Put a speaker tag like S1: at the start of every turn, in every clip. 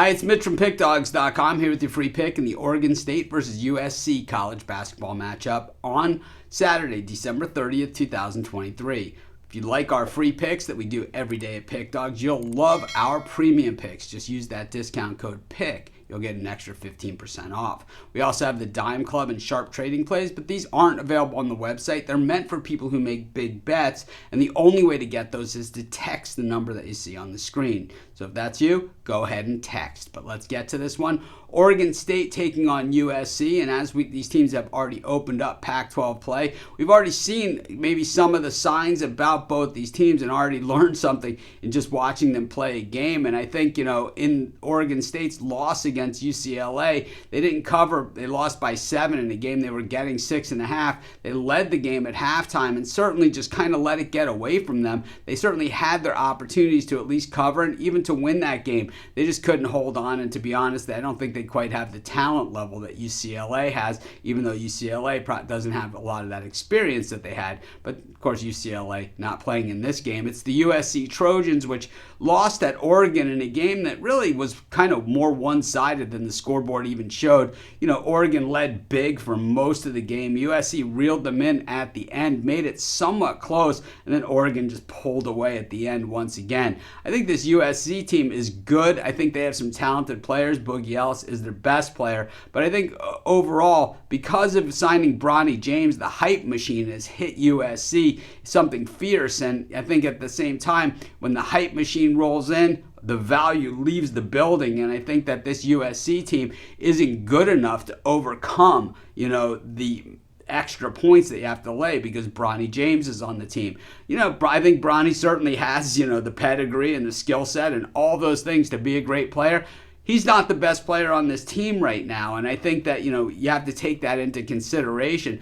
S1: Hi, it's Mitch from Pickdawgz.com here with your free pick in the Oregon State versus USC college basketball matchup on Saturday, December 30th, 2023. If you like our free picks that we do every day at Pickdawgz, you'll love our premium picks. Just use that discount code PICK. You'll get an extra 15% off. We also have the Dime Club and Sharp Trading Plays, but these aren't available on the website. They're meant for people who make big bets, and the only way to get those is to text the number that you see on the screen. So if that's you, go ahead and text. But let's get to this one. Oregon State taking on USC, and as these teams have already opened up Pac-12 play, we've already seen maybe some of the signs about both these teams and already learned something in just watching them play a game. And I think, in Oregon State's loss against UCLA, they didn't cover. They lost by 7 in a game they were getting 6.5. They led the game at halftime and certainly just kind of let it get away from them. They certainly had their opportunities to at least cover and even to win that game. They just couldn't hold on, and to be honest, I don't think they quite have the talent level that UCLA has, even though UCLA doesn't have a lot of that experience that they had. But of course, UCLA not playing in this game. It's the USC Trojans, which lost at Oregon in a game that really was kind of more one-sided than the scoreboard even showed. Oregon led big for most of the game. USC reeled them in at the end, made it somewhat close, and then Oregon just pulled away at the end once again. I think this USC team is good. I think they have some talented players. Boogie Ellis is their best player. But I think overall, because of signing Bronny James, the hype machine has hit USC something fierce. And I think at the same time, when the hype machine rolls in, the value leaves the building, and I think that this USC team isn't good enough to overcome, the extra points that you have to lay because Bronny James is on the team. I think Bronny certainly has, the pedigree and the skill set and all those things to be a great player. He's not the best player on this team right now, and I think that, you have to take that into consideration.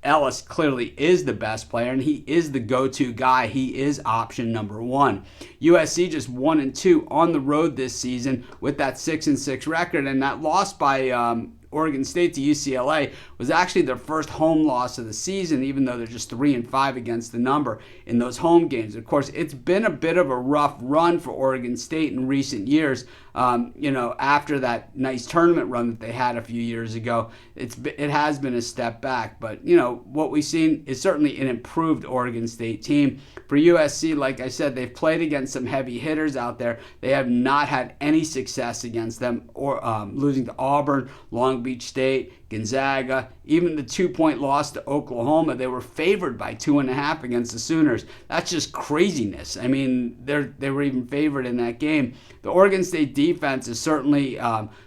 S1: Ellis clearly is the best player, and he is the go-to guy. He is option number one. USC just 1-2 on the road this season with that 6-6 record, and that loss by Oregon State to UCLA was actually their first home loss of the season, even though they're just 3-5 against the number in those home games. Of course, it's been a bit of a rough run for Oregon State in recent years. After that nice tournament run that they had a few years ago, it has been a step back. But, what we've seen is certainly an improved Oregon State team. For USC, like I said, they've played against some heavy hitters out there. They have not had any success against them, or losing to Auburn, Long Beach State, Gonzaga, even the 2-point loss to Oklahoma. They were favored by 2.5 against the Sooners. That's just craziness. I mean, they were even favored in that game. The Oregon State defense is certainly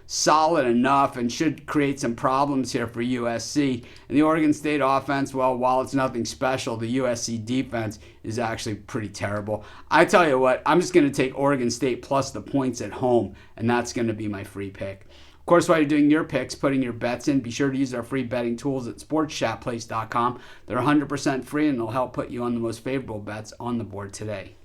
S1: solid enough and should create some problems here for USC. And the Oregon State offense, well, while it's nothing special, the USC defense is actually pretty terrible. I tell you what, I'm just going to take Oregon State plus the points at home, and that's going to be my free pick. Of course, while you're doing your picks, putting your bets in, be sure to use our free betting tools at sportschatplace.com. They're 100% free, and they'll help put you on the most favorable bets on the board today.